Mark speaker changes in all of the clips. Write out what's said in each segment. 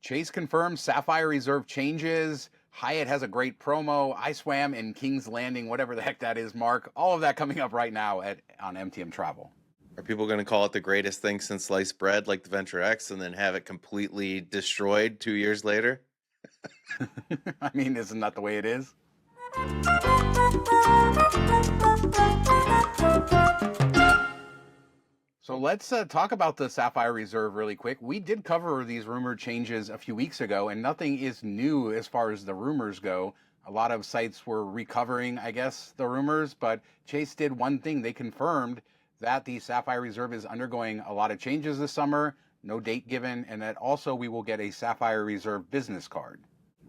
Speaker 1: Chase confirms Sapphire Reserve changes. Hyatt has a great promo. I swam in King's Landing, whatever the heck that is, Mark. All of that coming up right now on MTM Travel.
Speaker 2: Are people going to call it the greatest thing since sliced bread like the Venture X and then have it completely destroyed 2 years later?
Speaker 1: I mean, isn't that the way it is? So let's talk about the Sapphire Reserve really quick. We did cover these rumored changes a few weeks ago, and nothing is new as far as the rumors go. A lot of sites were recovering, I guess, the rumors, but Chase did one thing. They confirmed that the Sapphire Reserve is undergoing a lot of changes this summer, no date given, and that also we will get a Sapphire Reserve business card.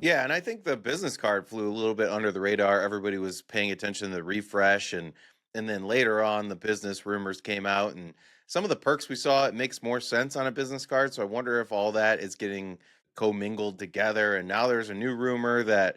Speaker 2: Yeah, and I think the business card flew a little bit under the radar. Everybody was paying attention to the refresh, and then later on the business rumors came out, and some of the perks we saw, it makes more sense on a business card. So I wonder if all that is getting commingled together. And now there's a new rumor that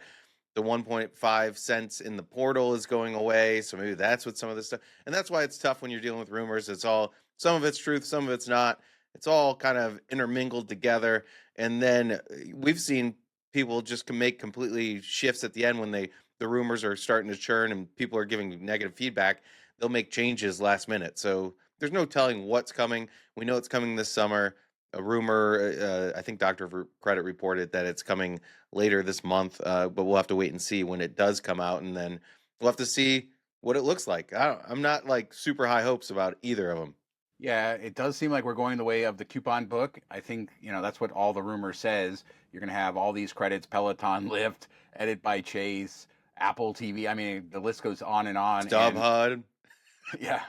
Speaker 2: the 1.5 cents in the portal is going away. So maybe that's what some of this stuff. And that's why it's tough when you're dealing with rumors. It's all, some of it's truth, some of it's not. It's all kind of intermingled together. And then we've seen people just can make completely shifts at the end when the rumors are starting to churn and people are giving negative feedback. They'll make changes last minute. So there's no telling what's coming. We know it's coming this summer. A rumor, I think Dr. Credit reported that it's coming later this month, but we'll have to wait and see when it does come out, and then we'll have to see what it looks like. I'm not like super high hopes about either of them.
Speaker 1: Yeah, it does seem like we're going the way of the coupon book. I think, that's what all the rumor says. You're going to have all these credits, Peloton, Lyft, Edit by Chase, Apple TV. I mean, the list goes on and on.
Speaker 2: StubHub.
Speaker 1: Yeah.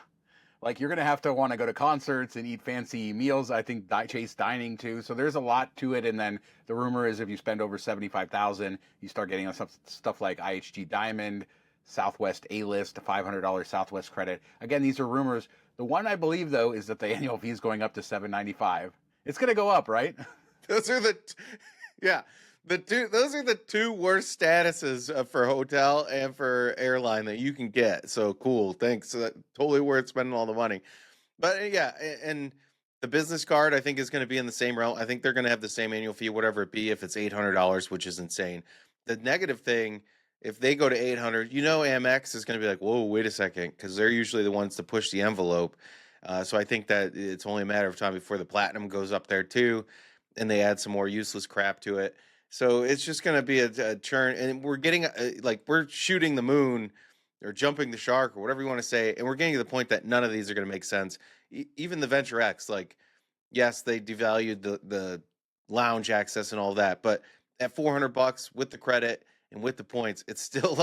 Speaker 1: Like you're going to have to want to go to concerts and eat fancy meals. I think Chase dining too. So there's a lot to it. And then the rumor is if you spend over 75,000, you start getting stuff like IHG Diamond, Southwest A-List, $500 Southwest credit. Again, these are rumors. The one I believe though is that the annual fee is going up to $795. It's going to go up, right?
Speaker 2: Those are yeah. Those are the two worst statuses for hotel and for airline that you can get. So cool, thanks. Totally worth spending all the money. But yeah, and the business card I think is going to be in the same realm. I think they're going to have the same annual fee, whatever it be. If it's $800, which is insane. The negative thing, if they go to 800, Amex is going to be like, whoa, wait a second, because they're usually the ones to push the envelope. So I think that it's only a matter of time before the platinum goes up there too, and they add some more useless crap to it. So it's just going to be a churn, and we're getting we're shooting the moon or jumping the shark or whatever you want to say, and we're getting to the point that none of these are going to make sense. Even the Venture X, yes, they devalued the lounge access and all that, but at $400 with the credit and with the points, it's still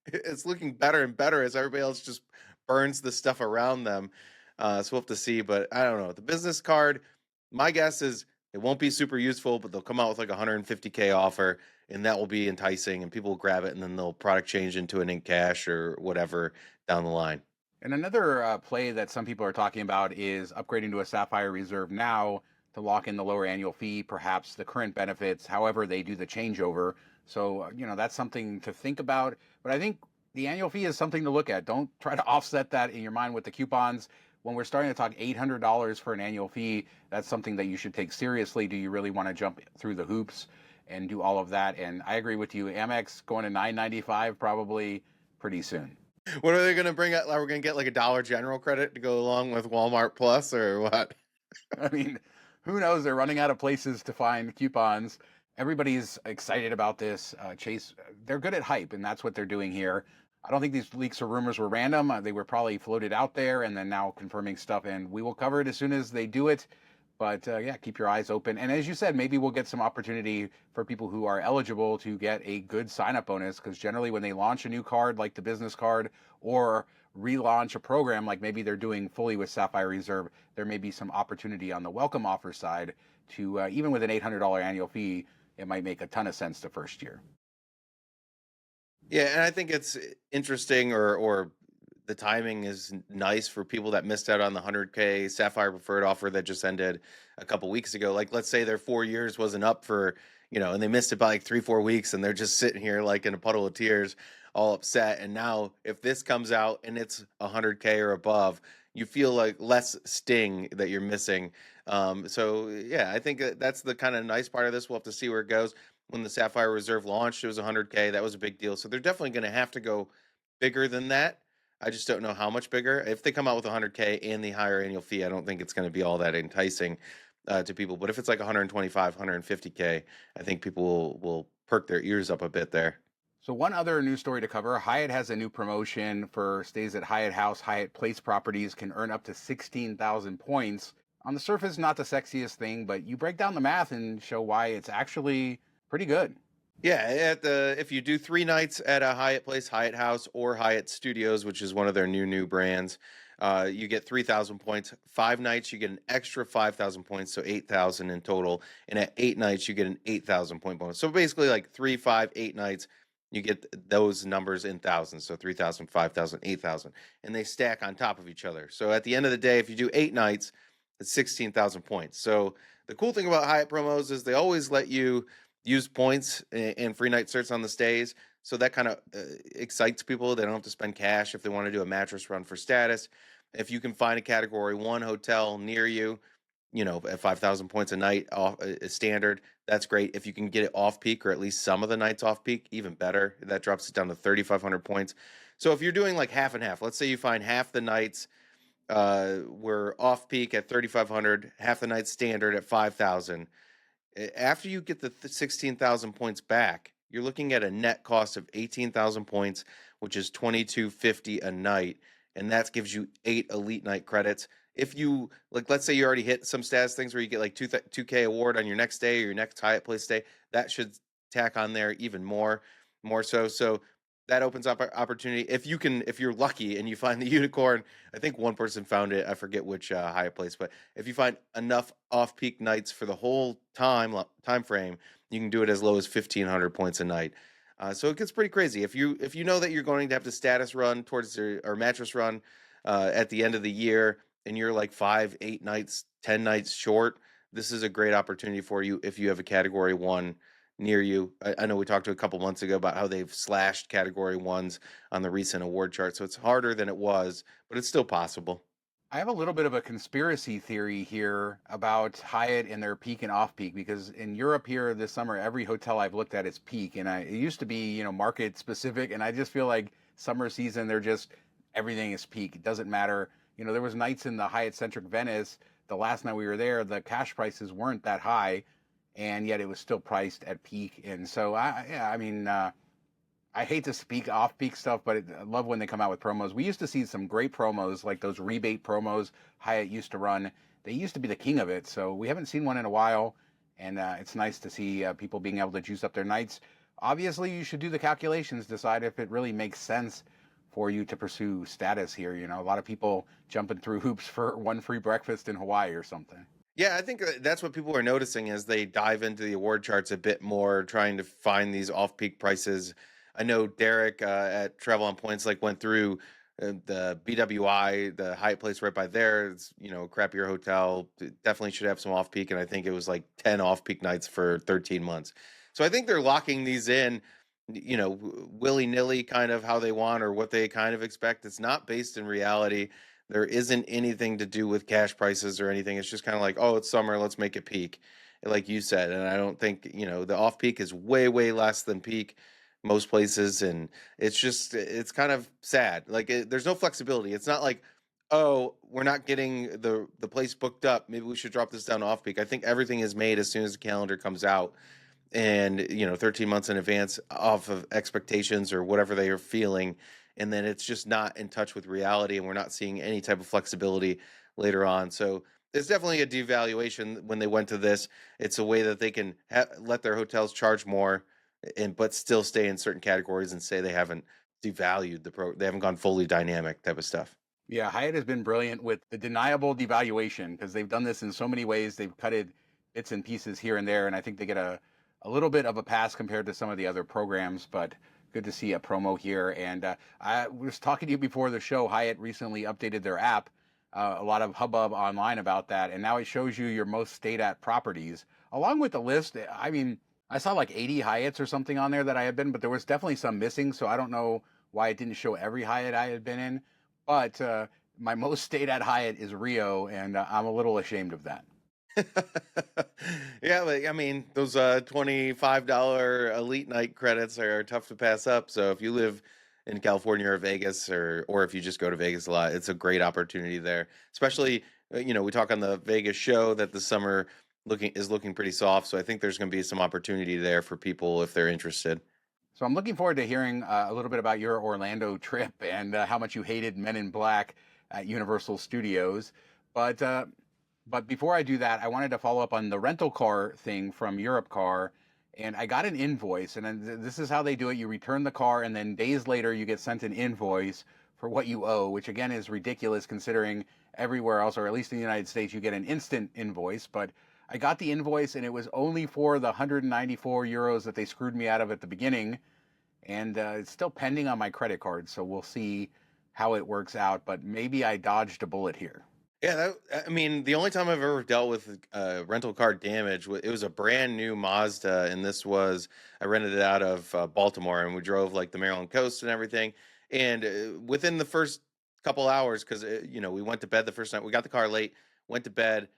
Speaker 2: it's looking better and better as everybody else just burns the stuff around them. So we'll have to see, but I don't know. The business card, my guess is it won't be super useful, but they'll come out with like a $150K offer, and that will be enticing, and people will grab it, and then they'll product change into an in cash or whatever down the line.
Speaker 1: And another play that some people are talking about is upgrading to a Sapphire Reserve now to lock in the lower annual fee, perhaps the current benefits, however they do the changeover. So, that's something to think about. But I think the annual fee is something to look at. Don't try to offset that in your mind with the coupons. When we're starting to talk $800 for an annual fee, that's something that you should take seriously. Do you really want to jump through the hoops and do all of that? And I agree with you. Amex going to $995 probably pretty soon.
Speaker 2: What are they going to bring out? We're going to get like a Dollar General credit to go along with Walmart Plus or what?
Speaker 1: I mean, who knows? They're running out of places to find coupons. Everybody's excited about this. Chase, they're good at hype, and that's what they're doing here. I don't think these leaks or rumors were random. They were probably floated out there and then now confirming stuff, and we will cover it as soon as they do it. But yeah, keep your eyes open. And as you said, maybe we'll get some opportunity for people who are eligible to get a good sign-up bonus, because generally when they launch a new card like the business card or relaunch a program like maybe they're doing fully with Sapphire Reserve, there may be some opportunity on the welcome offer side to, even with an $800 annual fee, it might make a ton of sense the first year.
Speaker 2: Yeah, and I think it's interesting, or the timing is nice for people that missed out on the 100K Sapphire Preferred offer that just ended a couple weeks ago. Like, let's say their 4 years wasn't up for, and they missed it by like 3-4 weeks, and they're just sitting here like in a puddle of tears, all upset. And now if this comes out and it's 100K or above, you feel like less sting that you're missing. So yeah, I think that's the kind of nice part of this. We'll have to see where it goes. When the Sapphire Reserve launched, it was 100K. That was a big deal. So they're definitely going to have to go bigger than that. I just don't know how much bigger. If they come out with 100K and the higher annual fee, I don't think it's going to be all that enticing to people. But if it's like 125, 150K, I think people will perk their ears up a bit there.
Speaker 1: So one other news story to cover, Hyatt has a new promotion for stays at Hyatt House, Hyatt Place properties can earn up to 16,000 points. On the surface, not the sexiest thing, but you break down the math and show why it's actually pretty good.
Speaker 2: Yeah, if you do 3 nights at a Hyatt Place, Hyatt House, or Hyatt Studios, which is one of their new brands, you get 3,000 points. 5 nights, you get an extra 5,000 points, so 8,000 in total. And at 8 nights, you get an 8,000 point bonus. So basically, like 3, 5, 8 nights, you get those numbers in thousands. So 3,000, 5,000, 8,000, and they stack on top of each other. So at the end of the day, if you do 8 nights, it's 16,000 points. So the cool thing about Hyatt promos is they always let you use points and free night certs on the stays. So that kind of excites people. They don't have to spend cash if they want to do a mattress run for status. If you can find a category 1 hotel near you, at 5,000 points a night off standard, that's great. If you can get it off peak or at least some of the nights off peak, even better. That drops it down to 3,500 points. So if you're doing like half and half, let's say you find half the nights were off peak at 3,500, half the nights standard at 5,000. After you get the 16,000 points back, you're looking at a net cost of 18,000 points, which is 2,250 a night, and that gives you 8 elite night credits. If you let's say you already hit some status things where you get like 2K award on your next day or your next Hyatt Place stay, that should tack on there even more so. So that opens up an opportunity. If you're lucky and you find the unicorn, I think one person found it. I forget which Hyatt Place, but if you find enough off-peak nights for the whole time frame, you can do it as low as 1,500 points a night. So it gets pretty crazy. If you know that you're going to have to status run towards or mattress run at the end of the year, and you're like 5, 8 nights, 10 nights short, this is a great opportunity for you if you have a category 1 near you. I know we talked to a couple months ago about how they've slashed category 1s on the recent award chart. So it's harder than it was, but it's still possible.
Speaker 1: I have a little bit of a conspiracy theory here about Hyatt and their peak and off peak because in Europe here this summer, every hotel I've looked at is peak, and it used to be market specific, and I just feel like summer season everything is peak. It doesn't matter. There was nights in the Hyatt Centric Venice. The last night we were there, the cash prices weren't that high, and yet it was still priced at peak. And so I hate to speak off peak stuff, but I love when they come out with promos. We used to see some great promos, like those rebate promos Hyatt used to run. They used to be the king of it. So we haven't seen one in a while, and it's nice to see people being able to juice up their nights. Obviously, you should do the calculations, decide if it really makes sense for you to pursue status here. A lot of people jumping through hoops for one free breakfast in Hawaii or something.
Speaker 2: Yeah, I think that's what people are noticing as they dive into the award charts a bit more, trying to find these off-peak prices. I know Derek at Travel on Points went through the BWI, the Hyatt Place right by there. It's crappier hotel. Definitely should have some off-peak, and I think it was like 10 off-peak nights for 13 months. So I think they're locking these in, willy-nilly, kind of how they want or what they kind of expect. It's not based in reality. There isn't anything to do with cash prices or anything. It's just kind of like, oh, it's summer, let's make it peak, like you said. And I don't think, the off peak is way, way less than peak most places. And it's kind of sad. There's no flexibility. It's not like, oh, we're not getting the place booked up, maybe we should drop this down to off peak. I think everything is made as soon as the calendar comes out, and 13 months in advance off of expectations or whatever they are feeling, and then it's just not in touch with reality, and we're not seeing any type of flexibility later on. So it's definitely a devaluation when they went to this. It's a way that they can let their hotels charge more, but still stay in certain categories and say they haven't devalued they haven't gone fully dynamic type of stuff.
Speaker 1: Yeah, Hyatt has been brilliant with the deniable devaluation because they've done this in so many ways. They've cut it bits and pieces here and there, and I think they get a little bit of a pass compared to some of the other programs, but good to see a promo here. And I was talking to you before the show. Hyatt recently updated their app. A lot of hubbub online about that, and now it shows you your most stayed at properties along with the list. I mean, I saw like 80 Hyatts or something on there that I had been, but there was definitely some missing. So I don't know why it didn't show every Hyatt I had been in. But my most stayed at Hyatt is Rio, and I'm a little ashamed of that.
Speaker 2: Yeah, but I mean, those $25 elite night credits are tough to pass up. So if you live in California or Vegas, or if you just go to Vegas a lot, it's a great opportunity there. Especially, we talk on the Vegas show that the summer looking pretty soft. So I think there's going to be some opportunity there for people if they're interested.
Speaker 1: So I'm looking forward to hearing a little bit about your Orlando trip and how much you hated Men in Black at Universal Studios. But but before I do that, I wanted to follow up on the rental car thing from Europe Car. And I got an invoice, and then this is how they do it. You return the car, and then days later, you get sent an invoice for what you owe, which again is ridiculous considering everywhere else, or at least in the United States, you get an instant invoice. But I got the invoice, and it was only for the 194 euros that they screwed me out of at the beginning. And it's still pending on my credit card, so we'll see how it works out. But maybe I dodged a bullet here.
Speaker 2: Yeah, I mean, the only time I've ever dealt with rental car damage, it was a brand new Mazda, and I rented it out of Baltimore, and we drove like the Maryland coast and everything. And within the first couple hours, because we went to bed the first night, we got the car late, went to bed,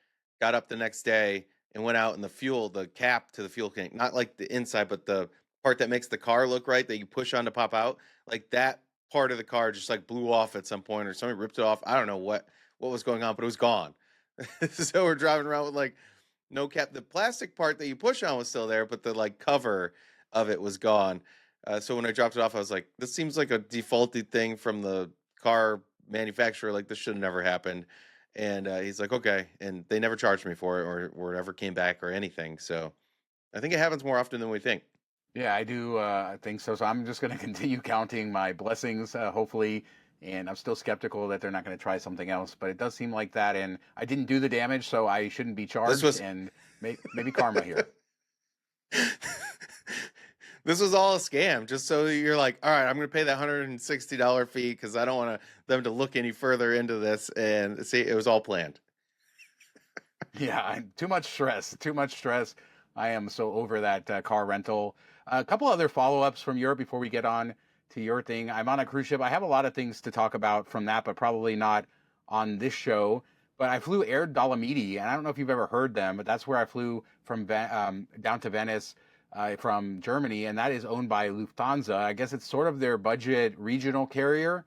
Speaker 2: got up the next day, and went out, and the cap to the fuel tank, not like the inside, but the part that makes the car look right that you push on to pop out, like that part of the car just like blew off at some point, or somebody ripped it off. I don't know what was going on, but it was gone. So we're driving around with like no cap. The plastic part that you push on was still there, but the like cover of it was gone. So when I dropped it off, I was like, this seems like a defaulted thing from the car manufacturer. Like this should have never happened. And he's like, okay. And they never charged me for it or ever came back or anything. So I think it happens more often than we think.
Speaker 1: Yeah, I do think so. So I'm just going to continue counting my blessings, hopefully. And I'm still skeptical that they're not going to try something else, but it does seem like that. And I didn't do the damage, so I shouldn't be
Speaker 2: This
Speaker 1: charged.
Speaker 2: was
Speaker 1: And maybe karma here.
Speaker 2: this was all a scam, just so you're like, all right, I'm going to pay that $160 fee because I don't want them to look any further into this. And see, it was all planned.
Speaker 1: Yeah, too much stress. Too much stress. I am so over that car rental. A couple other follow-ups from Europe before we get on to your thing. I'm on a cruise ship. I have a lot of things to talk about from that, but probably not on this show. But I flew Air Dolomiti, and I don't know if you've ever heard them, but that's where I flew from down to Venice from Germany, and that is owned by Lufthansa. I guess it's sort of their budget regional carrier.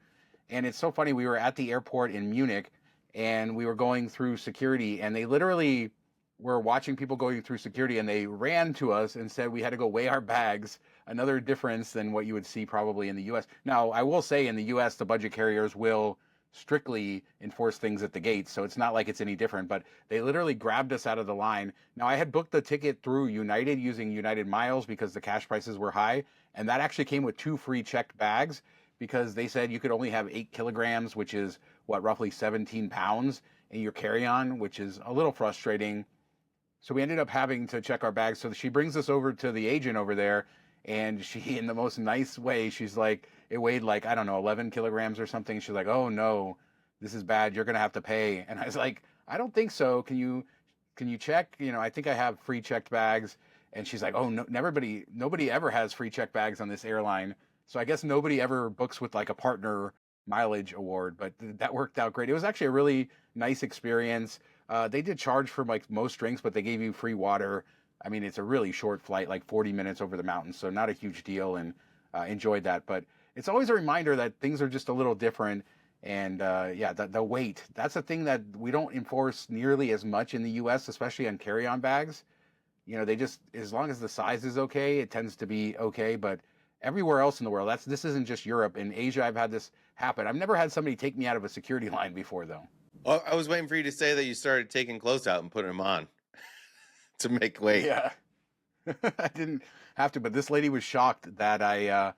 Speaker 1: And it's so funny. We were at the airport in Munich, and we were going through security, and they literally were watching people going through security, and they ran to us and said we had to go weigh our bags. Another difference than what you would see probably in the U.S. Now, I will say in the U.S., the budget carriers will strictly enforce things at the gates, so it's not like it's any different, but they literally grabbed us out of the line. Now, I had booked the ticket through United using United Miles because the cash prices were high, and that actually came with 2 free checked bags because they said you could only have 8 kilograms, which is, roughly 17 pounds in your carry-on, which is a little frustrating. So we ended up having to check our bags. So she brings us over to the agent over there, and she, in the most nice way, she's like, it weighed like, I don't know, 11 kilograms or something. She's like, oh no, this is bad. You're going to have to pay. And I was like, I don't think so. Can you check? I think I have free checked bags. And she's like, oh, no, nobody ever has free checked bags on this airline. So I guess nobody ever books with like a partner mileage award, but that worked out great. It was actually a really nice experience. They did charge for like most drinks, but they gave you free water. I mean, it's a really short flight, like 40 minutes over the mountains, so not a huge deal, and enjoyed that. But it's always a reminder that things are just a little different. And yeah, the weight, that's a thing that we don't enforce nearly as much in the U.S., especially on carry-on bags. They just, as long as the size is okay, it tends to be okay. But everywhere else in the world, this isn't just Europe. In Asia, I've had this happen. I've never had somebody take me out of a security line before, though.
Speaker 2: Well, I was waiting for you to say that you started taking clothes out and putting them on to make weight.
Speaker 1: Yeah, I didn't have to, but this lady was shocked that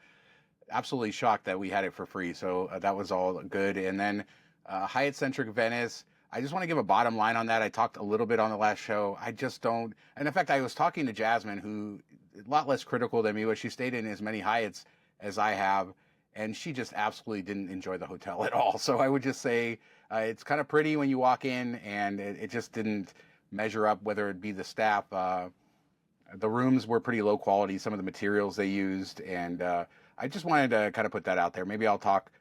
Speaker 1: absolutely shocked that we had it for free. So that was all good. And then Hyatt Centric Venice, I just want to give a bottom line on that. I talked a little bit on the last show. I just don't. And in fact, I was talking to Jasmine, who a lot less critical than me, but she stayed in as many Hyatts as I have. And she just absolutely didn't enjoy the hotel at all. So I would just say it's kind of pretty when you walk in, and it just didn't measure up, whether it be the staff. The rooms were pretty low quality, some of the materials they used. And I just wanted to kind of put that out there. Maybe I'll talk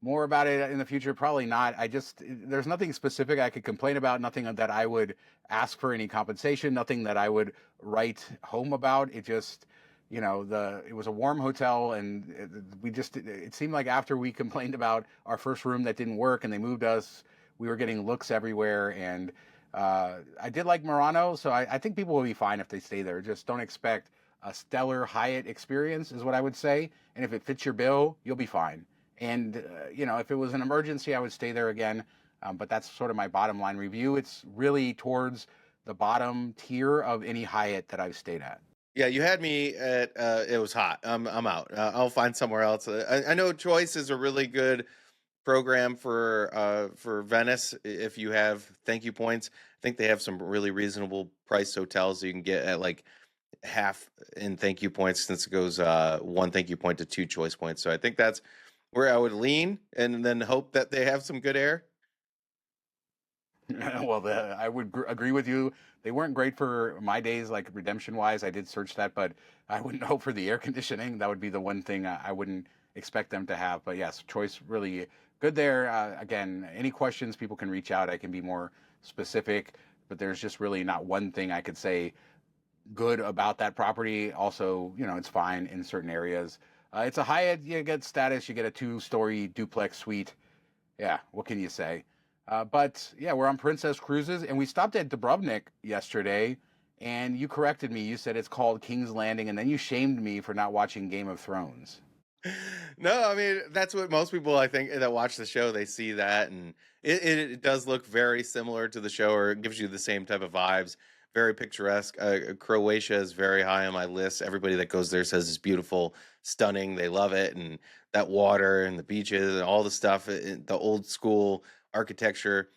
Speaker 1: More about it in the future? Probably not. There's nothing specific I could complain about, nothing that I would ask for any compensation, nothing that I would write home about. It just, it was a warm hotel, and it seemed like after we complained about our first room that didn't work and they moved us, we were getting looks everywhere. And I did like Murano, so I think people will be fine if they stay there. Just don't expect a stellar Hyatt experience, is what I would say. And if it fits your bill, you'll be fine. And, if it was an emergency, I would stay there again. But that's sort of my bottom line review. It's really towards the bottom tier of any Hyatt that I've stayed at.
Speaker 2: Yeah, you had me at it was hot. I'm out. I'll find somewhere else. I know Choice is a really good program for Venice if you have thank you points. I think they have some really reasonable priced hotels that you can get at like half in thank you points since it goes one thank you point to two choice points. So I think that's where I would lean and then hope that they have some good air.
Speaker 1: Well, I would agree with you. They weren't great for my days, like redemption wise. I did search that, but I wouldn't hope for the air conditioning. That would be the one thing I wouldn't expect them to have. But yes, choice really good there. Again, any questions, people can reach out. I can be more specific, but there's just really not one thing I could say good about that property. Also, it's fine in certain areas. It's a Hyatt. You get status. You get a 2-story duplex suite. Yeah, what can you say? But yeah, we're on Princess Cruises, and we stopped at Dubrovnik yesterday, and you corrected me. You said it's called King's Landing, and then you shamed me for not watching Game of Thrones.
Speaker 2: No, I mean that's what most people I think that watch the show they see that, and it does look very similar to the show, or it gives you the same type of vibes. Very picturesque. Croatia is very high on my list. Everybody that goes there says it's beautiful, stunning. They love it, and that water and the beaches and all the stuff, the old school architecture.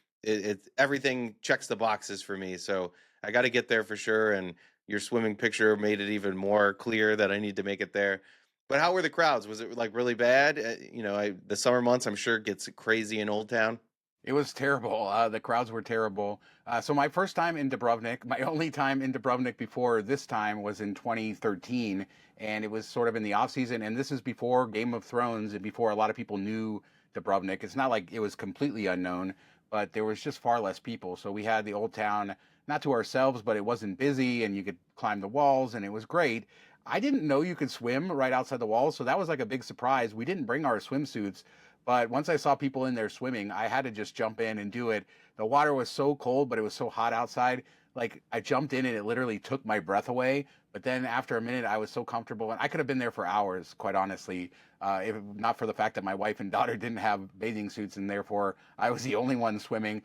Speaker 2: Everything checks the boxes for me. So I got to get there for sure. And your swimming picture made it even more clear that I need to make it there. But how were the crowds? Was it like really bad? The summer months, I'm sure, gets crazy in Old Town.
Speaker 1: It was terrible. The crowds were terrible. So my first time in Dubrovnik, my only time in Dubrovnik before this time was in 2013, and it was sort of in the off season. And this is before Game of Thrones and before a lot of people knew Dubrovnik. It's not like it was completely unknown, but there was just far less people. So we had the old town not to ourselves, but it wasn't busy, and you could climb the walls, and it was great. I didn't know you could swim right outside the walls, so that was like a big surprise. We didn't bring our swimsuits, but once I saw people in there swimming, I had to just jump in and do it. The water was so cold, but it was so hot outside. Like I jumped in and it literally took my breath away. But then after a minute, I was so comfortable, and I could have been there for hours, quite honestly, if not for the fact that my wife and daughter didn't have bathing suits, and therefore I was the only one swimming.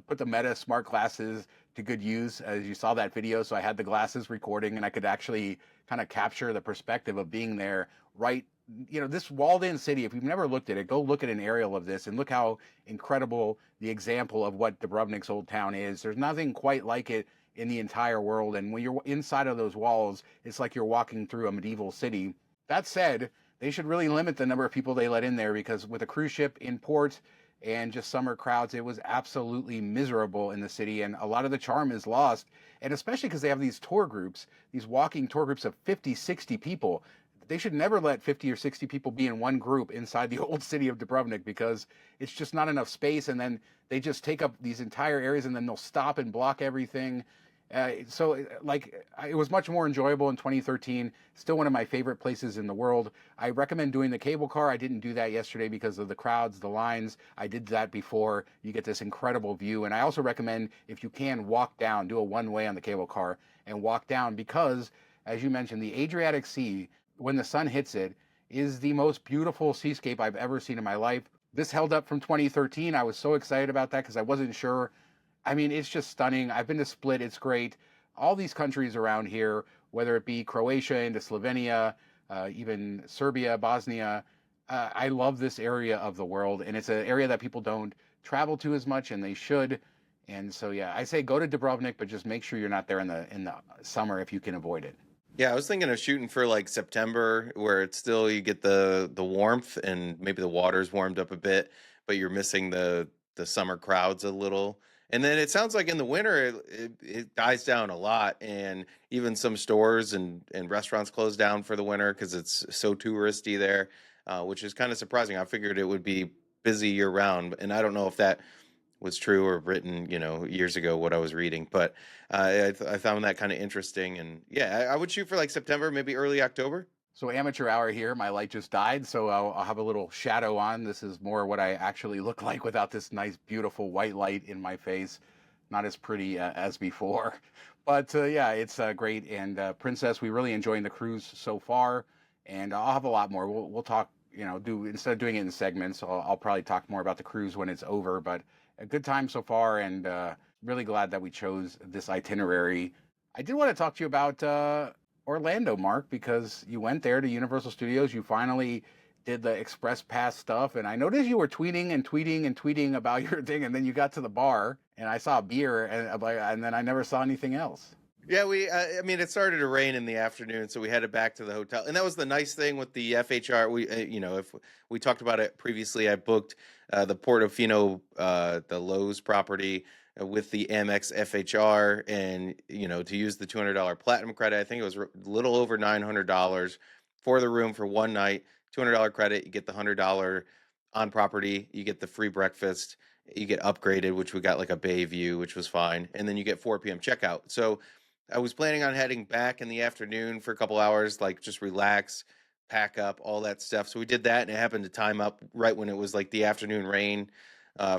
Speaker 1: Put the Meta smart glasses to good use, as you saw that video. So I had the glasses recording, and I could actually kind of capture the perspective of being there right, this walled-in city. If you've never looked at it, go look at an aerial of this and look how incredible the example of what Dubrovnik's old town is. There's nothing quite like it in the entire world. And when you're inside of those walls, it's like you're walking through a medieval city. That said, they should really limit the number of people they let in there, because with a cruise ship in port and just summer crowds, it was absolutely miserable in the city, and a lot of the charm is lost. And especially because they have these tour groups, these walking tour groups of 50, 60 people. They should never let 50 or 60 people be in one group inside the old city of Dubrovnik, because it's just not enough space. And then they just take up these entire areas, and then they'll stop and block everything. It was much more enjoyable in 2013. Still one of my favorite places in the world. I recommend doing the cable car. I didn't do that yesterday because of the crowds, the lines. I did that before. You get this incredible view. And I also recommend, if you can, walk down, do a one-way on the cable car and walk down, because, as you mentioned, the Adriatic Sea, when the sun hits it, is the most beautiful seascape I've ever seen in my life. This held up from 2013. I was so excited about that because I wasn't sure. I mean, it's just stunning. I've been to Split. It's great. All these countries around here, whether it be Croatia into Slovenia, even Serbia, Bosnia, I love this area of the world. And it's an area that people don't travel to as much, and they should. And so, yeah, I say go to Dubrovnik, but just make sure you're not there in the summer if you can avoid it.
Speaker 2: Yeah, I was thinking of shooting for like September, where it's still you get the warmth and maybe the water's warmed up a bit, but you're missing the summer crowds a little. And then it sounds like in the winter it dies down a lot, and even some stores and restaurants close down for the winter because it's so touristy there, which is kind of surprising. I figured it would be busy year round. And I don't know if that was true or written, years ago, what I was reading, but I found that kind of interesting. And yeah, I would shoot for like September, maybe early October.
Speaker 1: So amateur hour here. My light just died, so I'll have a little shadow on. This is more what I actually look like without this nice, beautiful white light in my face. Not as pretty as before, but yeah, it's great. And Princess, we really enjoying the cruise so far, and I'll have a lot more. We'll talk. Do instead of doing it in segments, I'll probably talk more about the cruise when it's over. But a good time so far, and really glad that we chose this itinerary. I did want to talk to you about Orlando, Mark, because you went there to Universal Studios. You finally did the Express Pass stuff, and I noticed you were tweeting and tweeting and tweeting about your thing, and then you got to the bar, and I saw a beer, and then I never saw anything else.
Speaker 2: Yeah, I mean, it started to rain in the afternoon, so we headed back to the hotel. And that was the nice thing with the FHR. If we talked about it previously, I booked the Portofino, the Lowe's property with the Amex FHR, and to use the $200 platinum credit. I think it was a little over $900 for the room for one night. $200 credit, you get the $100 on property, you get the free breakfast, you get upgraded, which we got like a bay view, which was fine, and then you get 4 p.m. checkout. So I was planning on heading back in the afternoon for a couple hours, like just relax, pack up, all that stuff. So we did that, and it happened to time up right when it was like the afternoon rain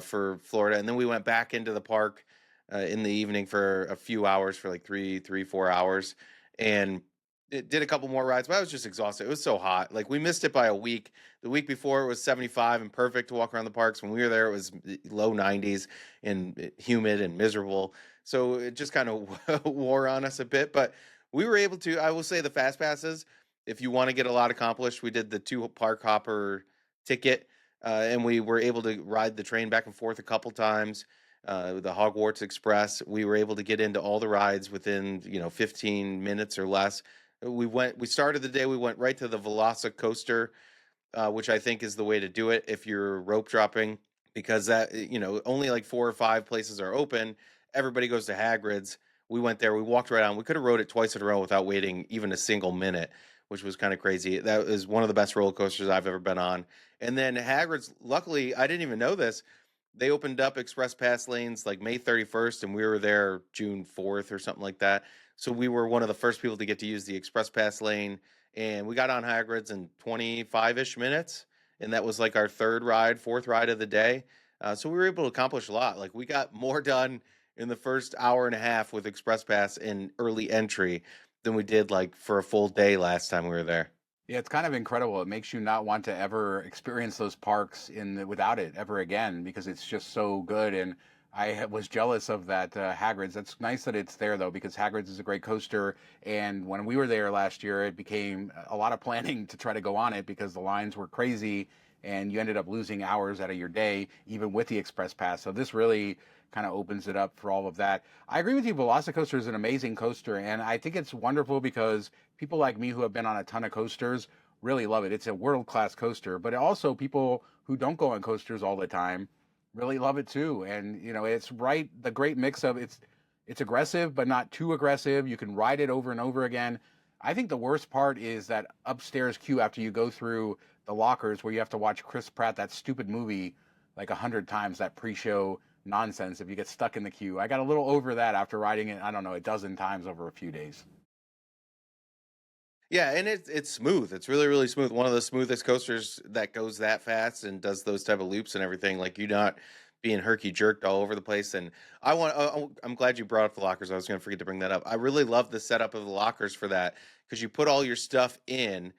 Speaker 2: for Florida. And then we went back into the park in the evening for a few hours, for like 4 hours, and it did a couple more rides. But I was just exhausted. It was so hot. Like, we missed it by a week. The week before it was 75 and perfect to walk around the parks. When we were there, it was low 90s and humid and miserable. So it just kind of wore on us a bit, but we were able to. I will say the fast passes, if you want to get a lot accomplished, we did the two park hopper ticket, and we were able to ride the train back and forth a couple times. The Hogwarts Express, we were able to get into all the rides within 15 minutes or less. We started the day, we went right to the Velocicoaster, which I think is the way to do it if you're rope dropping, because that, only like 4 or 5 places are open. Everybody goes to Hagrid's. We went there, we walked right on. We could have rode it twice in a row without waiting even a single minute, which was kind of crazy. That is one of the best roller coasters I've ever been on. And then Hagrid's, luckily, I didn't even know this. They opened up Express Pass lanes like May 31st, and we were there June 4th or something like that. So we were one of the first people to get to use the Express Pass lane, and we got on Hagrid's in 25-ish minutes, and that was like our fourth ride of the day. So we were able to accomplish a lot. Like, we got more done in the first hour and a half with Express Pass and early entry than we did like for a full day last time we were there.
Speaker 1: Yeah, it's kind of incredible. It makes you not want to ever experience those parks without it ever again because it's just so good. And was jealous of that Hagrid's. That's nice that it's there though, because Hagrid's is a great coaster. And when we were there last year, it became a lot of planning to try to go on it because the lines were crazy, and you ended up losing hours out of your day even with the Express Pass. So this really kind of opens it up for all of that. I agree with you. Velocicoaster is an amazing coaster, and I think it's wonderful because people like me who have been on a ton of coasters really love it. It's a world-class coaster, but also people who don't go on coasters all the time really love it too. And it's right, the great mix of it's aggressive but not too aggressive. You can ride it over and over again. I think the worst part is that upstairs queue after you go through the lockers where you have to watch Chris Pratt, that stupid movie, like 100 times, that pre-show nonsense if you get stuck in the queue. I got a little over that after riding it, I don't know, a dozen times over a few days.
Speaker 2: Yeah, and it's smooth. It's really, really smooth. One of the smoothest coasters that goes that fast and does those type of loops and everything. Like, you're not being herky jerked all over the place. And I'm glad you brought up the lockers. I was going to forget to bring that up. I really love the setup of the lockers for that, because you put all your stuff in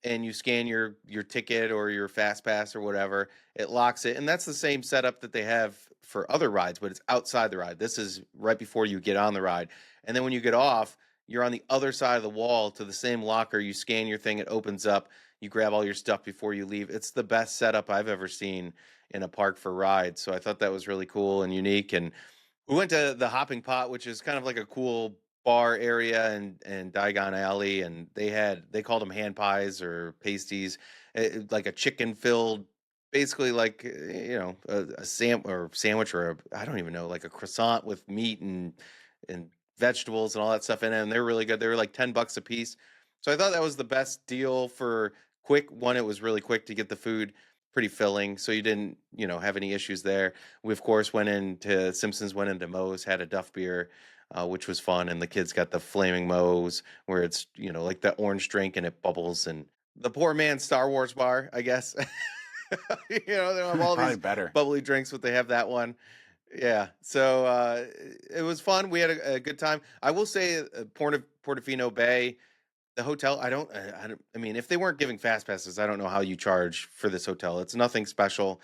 Speaker 2: and you scan your ticket or your fast pass or whatever. It locks it, and that's the same setup that they have for other rides, but it's outside the ride. This is right before you get on the ride, and then when you get off, you're on the other side of the wall to the same locker. You scan your thing, it opens up, you grab all your stuff before you leave. It's the best setup I've ever seen in a park for rides. So I thought that was really cool and unique. And we went to the Hopping Pot, which is kind of like a cool bar area, and Diagon Alley, and they called them hand pies or pasties, like a chicken filled, basically like a sandwich, or I don't even know, like a croissant with meat and vegetables and all that stuff in it, and they're really good. They were like $10 a piece. So I thought that was the best deal for quick. One, it was really quick to get the food, pretty filling, so you didn't, have any issues there. We of course went into Simpsons, went into Moe's, had a Duff beer, which was fun, and the kids got the flaming Moe's where it's like that orange drink and it bubbles, and the poor man's Star Wars bar, I guess. They have all
Speaker 1: Probably
Speaker 2: these
Speaker 1: better.
Speaker 2: bubbly drinks, but they have that one. Yeah, so it was fun. We had a good time. I will say, Portofino Bay, the hotel. I mean, if they weren't giving fast passes, I don't know how you charge for this hotel. It's nothing special.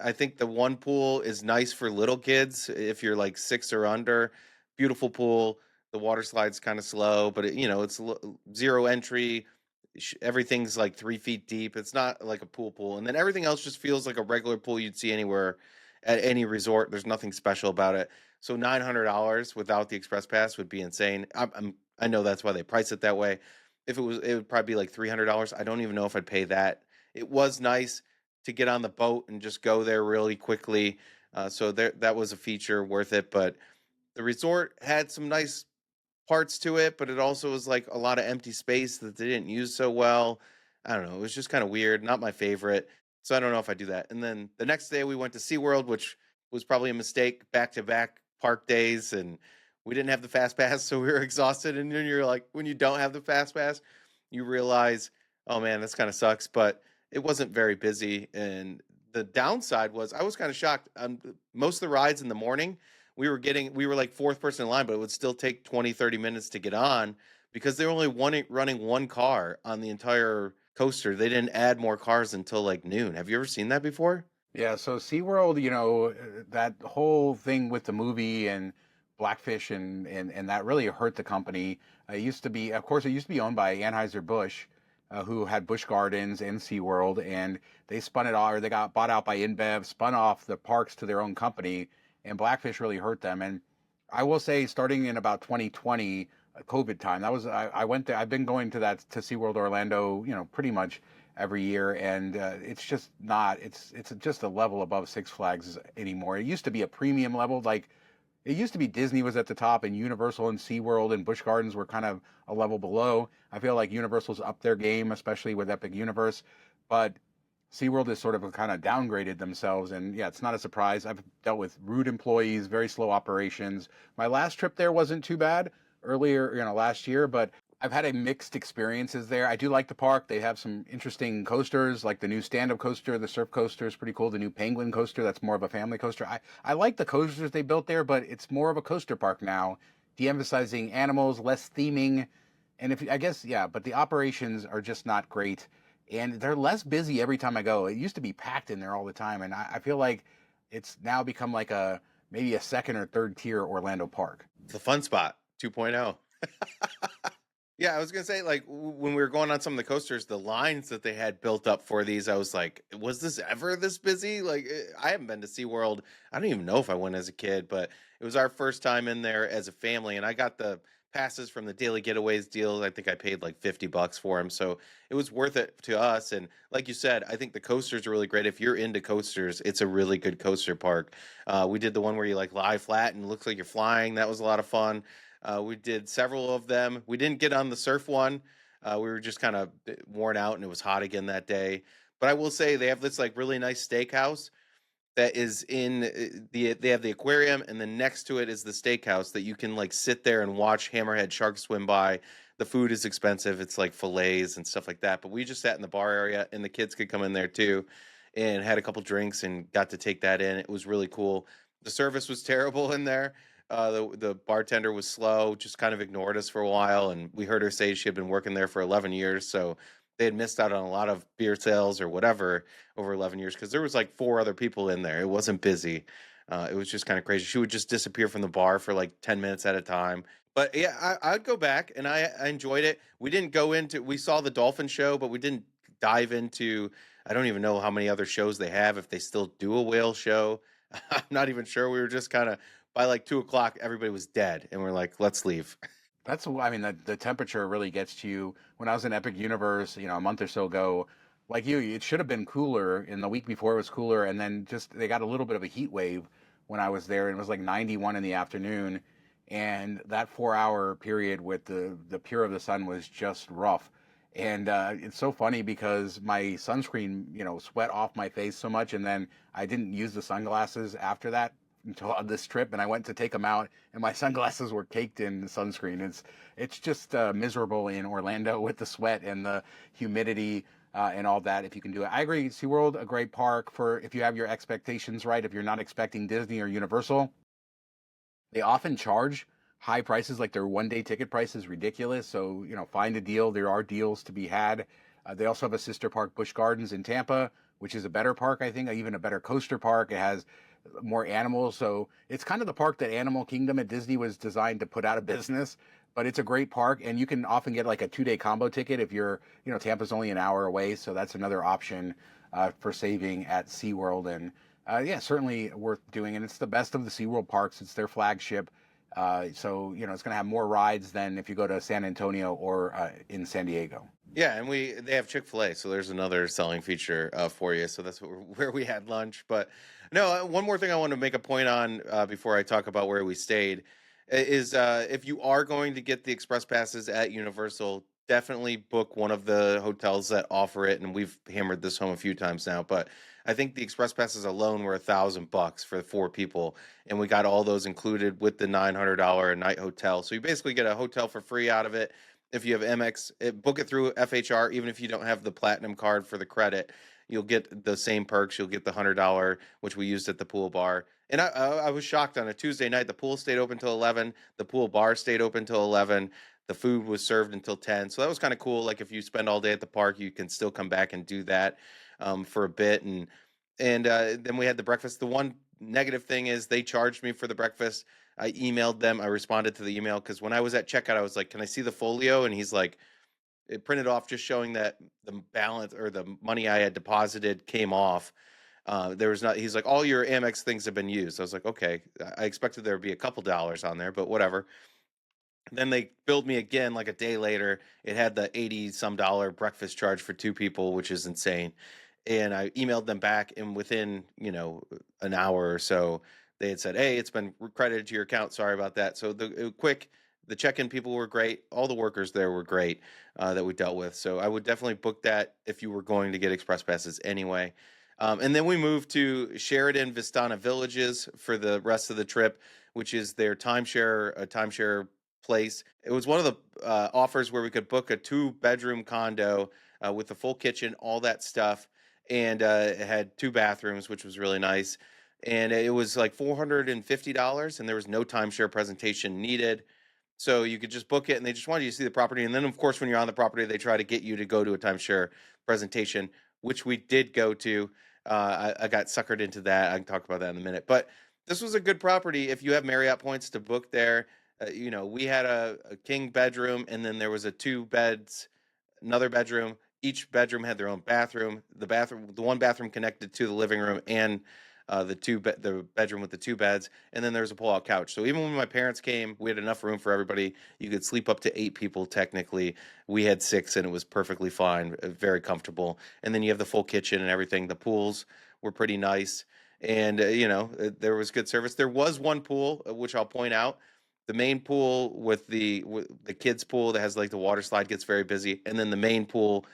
Speaker 2: I think the one pool is nice for little kids if you're like 6 or under. Beautiful pool. The water slide's kind of slow, but it's zero entry. Everything's like 3 feet deep. It's not like a pool, and then everything else just feels like a regular pool you'd see anywhere at any resort. There's nothing special about it. So $900 without the express pass would be insane. I know that's why they price it that way. If it would probably be like $300. I don't even know if I'd pay that. It was nice to get on the boat and just go there really quickly. So that was a feature worth it. But the resort had some nice parts to it, but it also was like a lot of empty space that they didn't use so well. I don't know. It was just kind of weird. Not my favorite. So I don't know if I do that. And then the next day we went to SeaWorld, which was probably a mistake, back to back park days. And we didn't have the fast pass. So we were exhausted. And then you're like, when you don't have the fast pass, you realize, oh man, this kind of sucks. But it wasn't very busy. And the downside was I was kind of shocked. Most of the rides in the morning, we were like fourth person in line, but it would still take 20, 30 minutes to get on because they were only running one car on the entire coaster. They didn't add more cars until like noon. Have you ever seen that before?
Speaker 1: Yeah, so SeaWorld, that whole thing with the movie and Blackfish and that really hurt the company. It used to be, of course, it used to be owned by Anheuser-Busch, who had Busch Gardens and SeaWorld, and they spun it all, or they got bought out by InBev, spun off the parks to their own company, and Blackfish really hurt them. And I will say, starting in about 2020, COVID time, I went there. I've been going to SeaWorld Orlando, pretty much every year, and it's just not. It's just a level above Six Flags anymore. It used to be a premium level, like it used to be Disney was at the top, and Universal and SeaWorld and Busch Gardens were kind of a level below. I feel like Universal's up their game, especially with Epic Universe, but SeaWorld has sort of kind of downgraded themselves, and yeah, it's not a surprise. I've dealt with rude employees, very slow operations. My last trip there wasn't too bad earlier, last year, but I've had a mixed experiences there. I do like the park. They have some interesting coasters, like the new stand-up coaster. The surf coaster is pretty cool. The new penguin coaster, that's more of a family coaster. I like the coasters they built there, but it's more of a coaster park now, de-emphasizing animals, less theming. And I guess, yeah, but the operations are just not great. And they're less busy every time I go. It used to be packed in there all the time. And I feel like it's now become like maybe a second or third tier Orlando park.
Speaker 2: The Fun Spot 2.0. Yeah, I was gonna say, like, when we were going on some of the coasters, the lines that they had built up for these, I was like, was this ever this busy? Like, I haven't been to SeaWorld. I don't even know if I went as a kid, but it was our first time in there as a family, and I got the passes from the Daily Getaways deal. I think I paid like $50 for them, so it was worth it to us. And like you said, I think the coasters are really great. If you're into coasters, it's a really good coaster park. We did the one where you like lie flat and it looks like you're flying. That was a lot of fun. We did several of them. We didn't get on the surf one. We were just kind of worn out, and it was hot again that day. But I will say they have this like really nice steakhouse that is in they have the aquarium, and then next to it is the steakhouse that you can like sit there and watch hammerhead sharks swim by. The food is expensive. It's like fillets and stuff like that. But we just sat in the bar area, and the kids could come in there too, and had a couple drinks and got to take that in. It was really cool. The service was terrible in there. The bartender was slow, just kind of ignored us for a while, and we heard her say she had been working there for 11 years, so they had missed out on a lot of beer sales or whatever over 11 years because there was like 4 other people in there. It wasn't busy. It was just kind of crazy. She would just disappear from the bar for like 10 minutes at a time. But yeah, I'd go back, and I enjoyed it. We saw the dolphin show, but we didn't dive into, I don't even know how many other shows they have, if they still do a whale show. I'm not even sure. We were just kind of, by like 2 o'clock, everybody was dead, and we're like, let's leave.
Speaker 1: I mean, the temperature really gets to you. When I was in Epic Universe, a month or so ago, like it should have been cooler. In the week before, it was cooler, and then just they got a little bit of a heat wave when I was there, and it was like 91 in the afternoon, and that 4-hour period with the pure of the sun was just rough. And it's so funny because my sunscreen, sweat off my face so much, and then I didn't use the sunglasses after that until on this trip, and I went to take them out, and my sunglasses were caked in sunscreen. It's just miserable in Orlando with the sweat and the humidity. And all that, if you can do it. I agree. SeaWorld, a great park for if you have your expectations right. If you're not expecting Disney or Universal, they often charge high prices, like their 1 day ticket price is ridiculous. So, find a deal. There are deals to be had. They also have a sister park, Busch Gardens in Tampa, which is a better park, I think, even a better coaster park. It has more animals. So it's kind of the park that Animal Kingdom at Disney was designed to put out of business. But it's a great park, and you can often get like a 2 day combo ticket if you're, Tampa's only an hour away. So that's another option for saving at SeaWorld. And yeah, certainly worth doing. And it's the best of the SeaWorld parks. It's their flagship. So, it's going to have more rides than if you go to San Antonio or in San Diego.
Speaker 2: Yeah, and they have Chick-fil-A, so there's another selling feature for you. So that's where we had lunch. But no, one more thing I want to make a point on before I talk about where we stayed is if you are going to get the express passes at Universal, definitely book one of the hotels that offer it. And we've hammered this home a few times now, but I think the express passes alone were $1,000 for 4 people, and we got all those included with the $900 a night hotel. So you basically get a hotel for free out of it. If you have MX, book it through FHR, even if you don't have the platinum card for the credit, you'll get the same perks. You'll get the $100, which we used at the pool bar. And I was shocked on a Tuesday night. The pool stayed open till 11. The pool bar stayed open till 11. The food was served until 10. So that was kind of cool. Like if you spend all day at the park, you can still come back and do that for a bit. And then we had the breakfast. The one negative thing is they charged me for the breakfast. I emailed them. I responded to the email because when I was at checkout, I was like, "Can I see the folio?" And he's like, "It printed off just showing that the balance or the money I had deposited came off. There was not." He's like, "All your Amex things have been used." I was like, "Okay." I expected there would be a couple dollars on there, but whatever. Then they billed me again like a day later. It had the 80 some dollar breakfast charge for 2 people, which is insane. And I emailed them back, and within, an hour or so, they had said, "Hey, it's been credited to your account. Sorry about that." So the check-in people were great. All the workers there were great that we dealt with. So I would definitely book that if you were going to get express passes anyway. And then we moved to Sheridan Vistana Villages for the rest of the trip, which is their timeshare place. It was one of the offers where we could book a 2 bedroom condo with a full kitchen, all that stuff, and it had 2 bathrooms, which was really nice. And it was like $450, and there was no timeshare presentation needed. So you could just book it, and they just wanted you to see the property. And then, of course, when you're on the property, they try to get you to go to a timeshare presentation, which we did go to. I got suckered into that. I can talk about that in a minute. But this was a good property if you have Marriott points to book there. We had a king bedroom, and then there was a 2 beds, another bedroom. Each bedroom had their own bathroom. The one bathroom connected to the living room and the bedroom with the 2 beds, and then there was a pull-out couch. So even when my parents came, we had enough room for everybody. You could sleep up to 8 people technically. We had 6, and it was perfectly fine, very comfortable. And then you have the full kitchen and everything. The pools were pretty nice, and there was good service. There was one pool, which I'll point out. The main pool with the kids pool that has like the water slide gets very busy, and then the main pool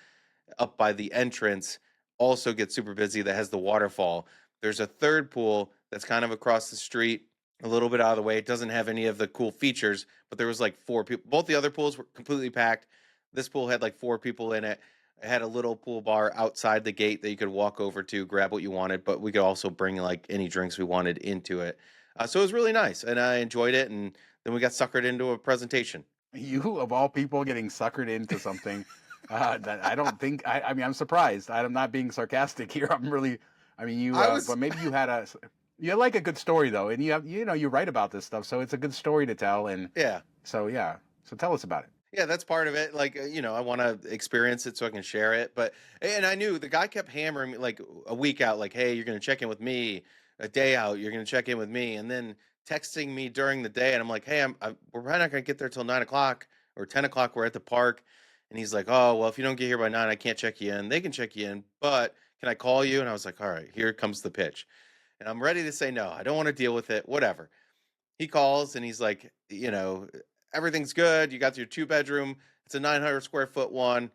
Speaker 2: up by the entrance also gets super busy that has the waterfall. There's a third pool that's kind of across the street, a little bit out of the way. It doesn't have any of the cool features, but there was like 4 people. Both the other pools were completely packed. This pool had like 4 people in it. It had a little pool bar outside the gate that you could walk over to, grab what you wanted, but we could also bring like any drinks we wanted into it. So it was really nice, and I enjoyed it. And then we got suckered into a presentation.
Speaker 1: You, of all people, getting suckered into something that I don't think, I mean, I'm surprised. I'm not being sarcastic here. I'm really, I mean,
Speaker 2: I was
Speaker 1: but maybe you like a good story though. And you write about this stuff. So it's a good story to tell. And
Speaker 2: Yeah.
Speaker 1: so, yeah. So tell us about it.
Speaker 2: Yeah, that's part of it. Like, I want to experience it so I can share it. And I knew the guy kept hammering me like a week out, like, "Hey, you're going to check in with me." A day out, "You're going to check in with me." And then texting me during the day. And I'm like, "Hey, we're probably not going to get there till 9 o'clock or 10 o'clock. We're at the park." And he's like, "Oh, well, if you don't get here by 9, I can't check you in. They can check you in, but can I call you?" And I was like, "All right, here comes the pitch." And I'm ready to say no. I don't want to deal with it. Whatever. He calls and he's like, "Everything's good. You got your 2 bedroom. It's a 900 square foot one.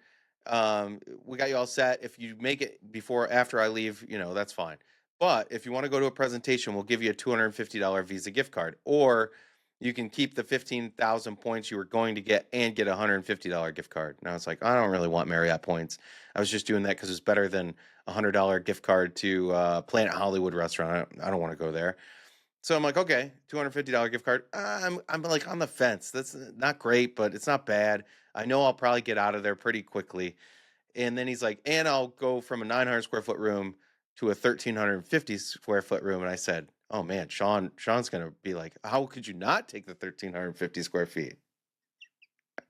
Speaker 2: We got you all set. If you make it before after I leave, that's fine. But if you want to go to a presentation, we'll give you a $250 Visa gift card, or you can keep the 15,000 points you were going to get and get a $150 gift card. Now it's like, I don't really want Marriott points. I was just doing that because it's better than a $100 gift card to Planet Hollywood restaurant. I don't want to go there. So I'm like, okay, $250 gift card. I'm like on the fence. That's not great, but it's not bad. I know I'll probably get out of there pretty quickly. And then he's like, and I'll go from a 900 square foot room to a 1,350 square foot room. And I said, oh man, Sean's gonna be like, how could you not take the 1,350 square feet?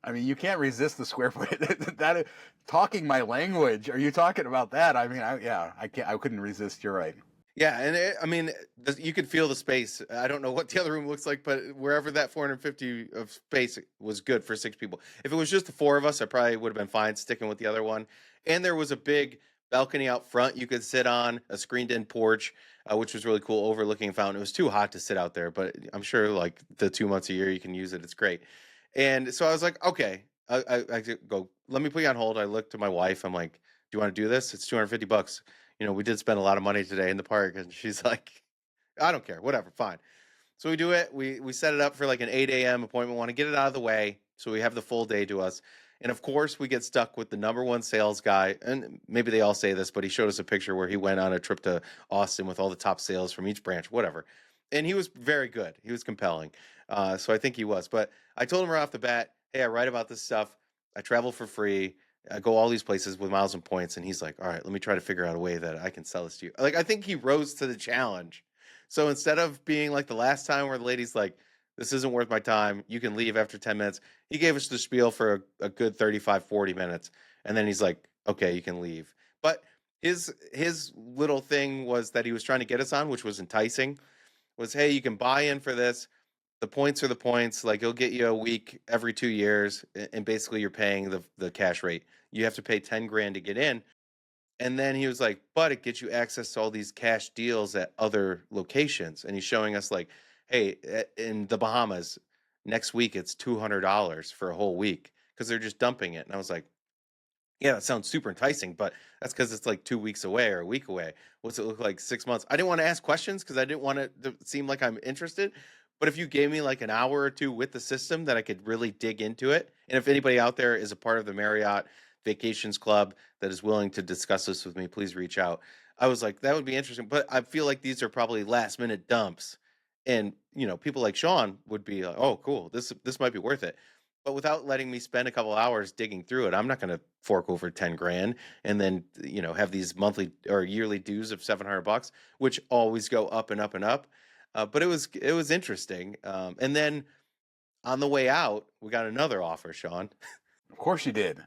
Speaker 1: I mean, you can't resist the square foot. That talking my language. Are you talking about that? I mean, I can't. I couldn't resist. You're right.
Speaker 2: Yeah, and I mean, you could feel the space. I don't know what the other room looks like, but wherever that 450 of space was good for 6 people. If it was just the 4 of us, I probably would have been fine sticking with the other one. And there was a big balcony out front you could sit on, a screened-in porch, which was really cool, overlooking a fountain. It was too hot to sit out there, but I'm sure like the 2 months a year you can use it. It's great. And so I was like, okay, I go, let me put you on hold. I looked to my wife. I'm like, do you want to do this? It's $250. We did spend a lot of money today in the park. And she's like, I don't care, whatever, fine. So we do it. We set it up for like an 8 a.m. appointment. Want to get it out of the way so we have the full day to us. And of course, we get stuck with the number one sales guy. And maybe they all say this, but he showed us a picture where he went on a trip to Austin with all the top sales from each branch, whatever. And he was very good. He was compelling. So I think he was. But I told him right off the bat, hey, I write about this stuff. I travel for free. I go all these places with miles and points. And he's like, all right, let me try to figure out a way that I can sell this to you. Like, I think he rose to the challenge. So instead of being like the last time where the lady's like, this isn't worth my time, you can leave after 10 minutes, he gave us the spiel for a good 35, 40 minutes. And then he's like, okay, you can leave. But his little thing was that he was trying to get us on, which was enticing, was, hey, you can buy in for this. The points are the points. Like, he'll get you a week every 2 years, and basically you're paying the cash rate. You have to pay 10 grand to get in. And then he was like, but it gets you access to all these cash deals at other locations. And he's showing us like, hey, in the Bahamas, next week it's $200 for a whole week because they're just dumping it. And I was like, yeah, that sounds super enticing, but that's because it's like 2 weeks away or a week away. What's it look like 6 months? I didn't want to ask questions because I didn't want it to seem like I'm interested. But if you gave me like an hour or two with the system that I could really dig into it, and if anybody out there is a part of the Marriott Vacations Club that is willing to discuss this with me, please reach out. I was like, that would be interesting. But I feel like these are probably last minute dumps. And people like Sean would be like, oh, cool, this might be worth it. But without letting me spend a couple hours digging through it, I'm not going to fork over 10 grand and then, have these monthly or yearly dues of $700, which always go up and up and up. But it was interesting. And then on the way out, we got another offer, Sean.
Speaker 1: Of course you did.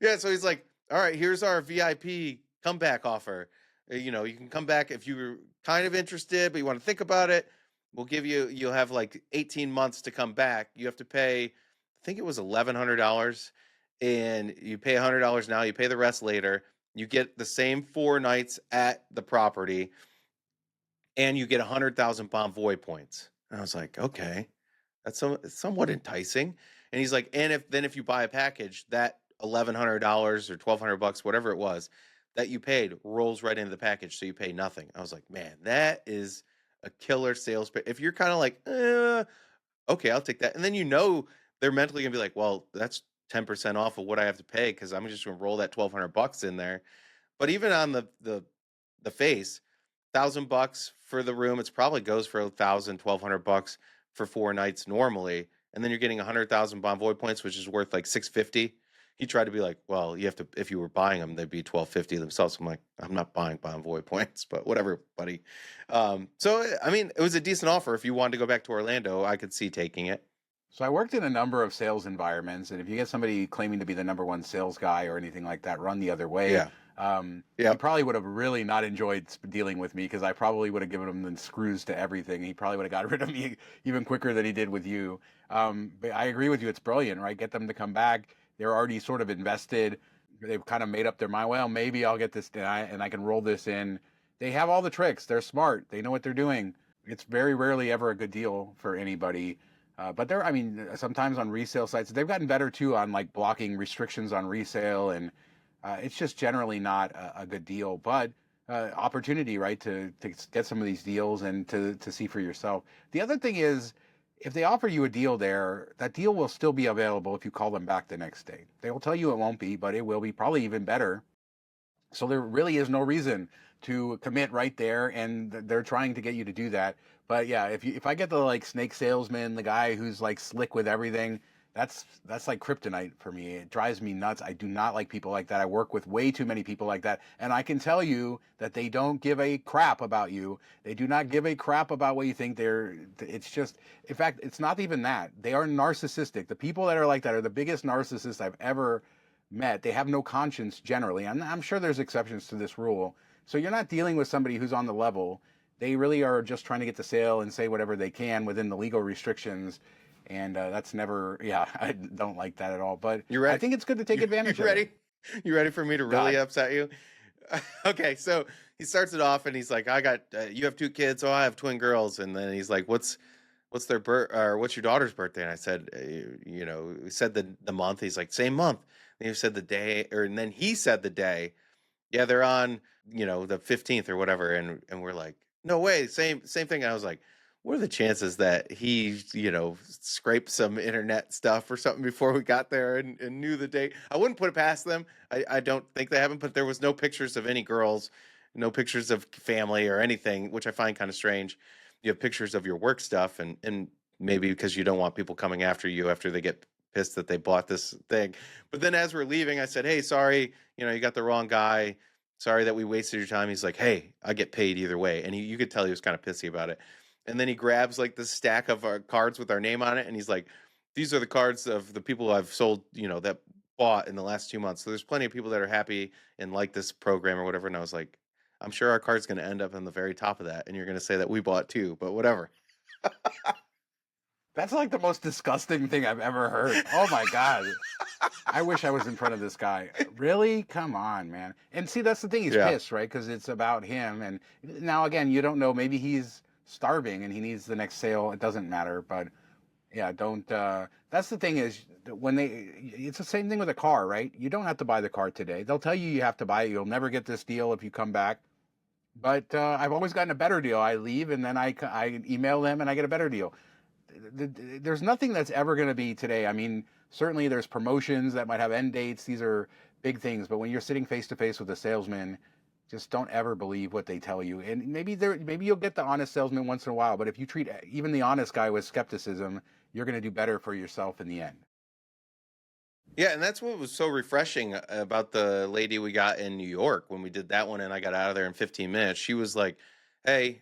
Speaker 2: Yeah, so he's like, all right, here's our VIP comeback offer. You can come back if you're kind of interested, but you want to think about it. You'll have like 18 months to come back. You have to pay, I think it was $1,100, and you pay $100 now, you pay the rest later. You get the same 4 nights at the property, and you get 100,000 Bonvoy points. And I was like, okay, that's somewhat enticing. And he's like, and if you buy a package, that $1,100 or $1,200, whatever it was that you paid, rolls right into the package, so you pay nothing. I was like, man, that is a killer sales pitch. If you're kind of like, okay, I'll take that, and then they're mentally gonna be like, well, that's 10% off of what I have to pay because I'm just gonna roll that $1,200 in there. But even on the face, $1,000 for the room, it's probably goes for $1,000, $1,200 for 4 nights normally, and then you're getting 100,000 Bonvoy points, which is worth like $650. He tried to be like, well, you have to, if you were buying them, they'd be $1,250 themselves. I'm like, I'm not buying Bonvoy points, but whatever, buddy. So I mean, it was a decent offer. If you wanted to go back to Orlando, I could see taking it.
Speaker 1: So I worked in a number of sales environments, and if you get somebody claiming to be the number one sales guy or anything like that, run the other way.
Speaker 2: Yeah.
Speaker 1: He probably would have really not enjoyed dealing with me because I probably would have given him the screws to everything. He probably would have got rid of me even quicker than he did with you. But I agree with you. It's brilliant, right? Get them to come back. They're already sort of invested. They've kind of made up their mind. Well, maybe I'll get this and I can roll this in. They have all the tricks. They're smart. They know what they're doing. It's very rarely ever a good deal for anybody. But sometimes on resale sites, they've gotten better too on like blocking restrictions on resale. And It's just generally not a good deal, but opportunity, right, to get some of these deals and to see for yourself. The other thing is, if they offer you a deal there, that deal will still be available if you call them back the next day. They will tell you it won't be, but it will be probably even better. So there really is no reason to commit right there, and they're trying to get you to do that. But yeah, if I get the like snake salesman, the guy who's like slick with everything, that's like kryptonite for me. It drives me nuts. I do not like people like that. I work with way too many people like that, and I can tell you that they don't give a crap about you. They do not give a crap about what you think. It's just, in fact, it's not even that. They are narcissistic. The people that are like that are the biggest narcissists I've ever met. They have no conscience generally. I'm sure there's exceptions to this rule. So you're not dealing with somebody who's on the level. They really are just trying to get the sale and say whatever they can within the legal restrictions. And that's never, yeah, I don't like that at all. But
Speaker 2: You ready?
Speaker 1: I think it's good to take advantage
Speaker 2: You
Speaker 1: of
Speaker 2: ready?
Speaker 1: it.
Speaker 2: You ready for me to really
Speaker 1: God.
Speaker 2: upset you? Okay, so he starts it off and he's like, "I got you have two kids, oh, I have twin girls," and then he's like, "What's their birth or what's your daughter's birthday?" And I said, "You know," he said the month. He's like, "Same month." And he said the day, or and then he said the day. Yeah, they're on, the 15th or whatever, and we're like, "No way, same thing." And I was like, what are the chances that he, scraped some internet stuff or something before we got there and knew the date? I wouldn't put it past them. I don't think they haven't, but there was no pictures of any girls, no pictures of family or anything, which I find kind of strange. You have pictures of your work stuff, and maybe because you don't want people coming after you after they get pissed that they bought this thing. But then as we're leaving, I said, "Hey, sorry, you got the wrong guy. Sorry that we wasted your time." He's like, "Hey, I get paid either way." And you could tell he was kind of pissy about it. And then he grabs like the stack of our cards with our name on it, and he's like, "These are the cards of the people I've sold, that bought in the last 2 months. So there's plenty of people that are happy and like this program or whatever." And I was like, "I'm sure our card's going to end up on the very top of that, and you're going to say that we bought too, but whatever."
Speaker 1: That's like the most disgusting thing I've ever heard. Oh my God. I wish I was in front of this guy. Really? Come on, man. And see, that's the thing. He's
Speaker 2: Yeah.
Speaker 1: pissed, right? Because it's about him. And now, again, you don't know. Maybe he's starving and he needs the next sale. It doesn't matter. But yeah, don't. That's the thing is when it's the same thing with a car, right? You don't have to buy the car today. They'll tell you have to buy it. You'll never get this deal if you come back. But I've always gotten a better deal. I leave and then I email them and I get a better deal. There's nothing that's ever going to be today. I mean, certainly there's promotions that might have end dates. These are big things. But when you're sitting face to face with a salesman, just don't ever believe what they tell you. And maybe you'll get the honest salesman once in a while. But if you treat even the honest guy with skepticism, you're going to do better for yourself in the end.
Speaker 2: Yeah, and that's what was so refreshing about the lady we got in New York when we did that one and I got out of there in 15 minutes. She was like, "Hey,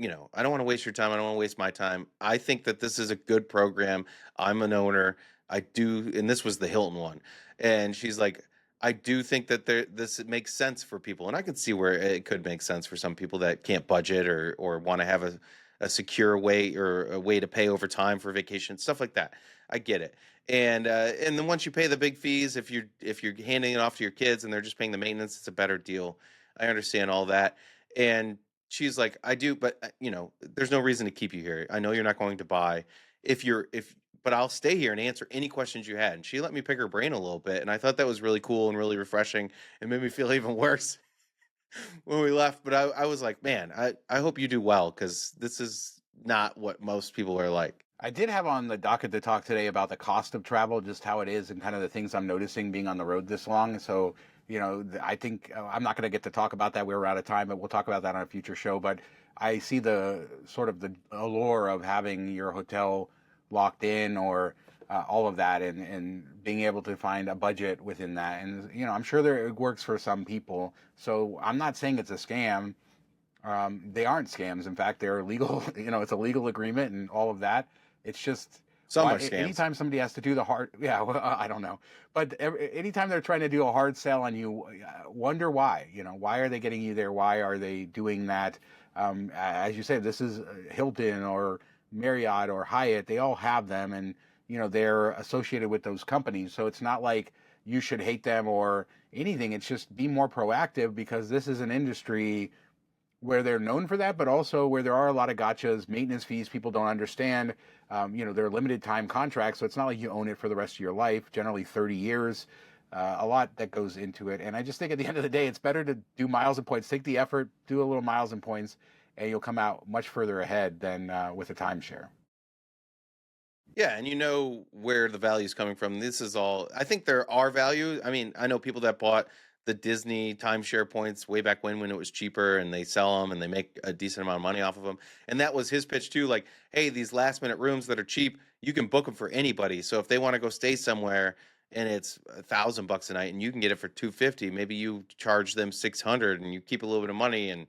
Speaker 2: I don't want to waste your time. I don't want to waste my time. I think that this is a good program. I'm an owner. I do," and this was the Hilton one. And she's like, "I do think that this makes sense for people." And I could see where it could make sense for some people that can't budget or want to have a secure way or a way to pay over time for vacation, stuff like that. I get it. And then once you pay the big fees, if you're handing it off to your kids and they're just paying the maintenance, it's a better deal. I understand all that. And she's like, "I do, but there's no reason to keep you here. I know you're not going to buy. But I'll stay here and answer any questions you had." And she let me pick her brain a little bit, and I thought that was really cool and really refreshing. It made me feel even worse when we left. But I was like, man, I hope you do well because this is not what most people are like.
Speaker 1: I did have on the docket to talk today about the cost of travel, just how it is, and kind of the things I'm noticing being on the road this long. So, I think I'm not going to get to talk about that. We're out of time, but we'll talk about that on a future show. But I see the sort of the allure of having your hotel locked in or all of that, and being able to find a budget within that. And I'm sure it works for some people. So I'm not saying it's a scam. They aren't scams. In fact, they're legal. It's a legal agreement and all of that. It's just
Speaker 2: Some are scams.
Speaker 1: anytime somebody has to do the hard, yeah, well, I don't know, but anytime they're trying to do a hard sell on you, wonder why. Why are they getting you there? Why are they doing that? As you said, this is Hilton or Marriott or Hyatt. They all have them, and they're associated with those companies. So it's not like you should hate them or anything. It's just be more proactive because this is an industry where they're known for that, but also where there are a lot of gotchas, maintenance fees people don't understand. They're limited time contracts, so it's not like you own it for the rest of your life, generally 30 years. A lot that goes into it. And I just think at the end of the day, it's better to do miles and points. Take the effort, do a little miles and points, and you'll come out much further ahead than with a timeshare.
Speaker 2: Yeah, and you know where the value is coming from. This is all. I think there are value. I mean, I know people that bought the Disney timeshare points way back when it was cheaper, and they sell them and they make a decent amount of money off of them. And that was his pitch too. Like, hey, these last minute rooms that are cheap, you can book them for anybody. So if they want to go stay somewhere and it's $1,000 a night, and you can get it for 250, maybe you charge them 600, and you keep a little bit of money. And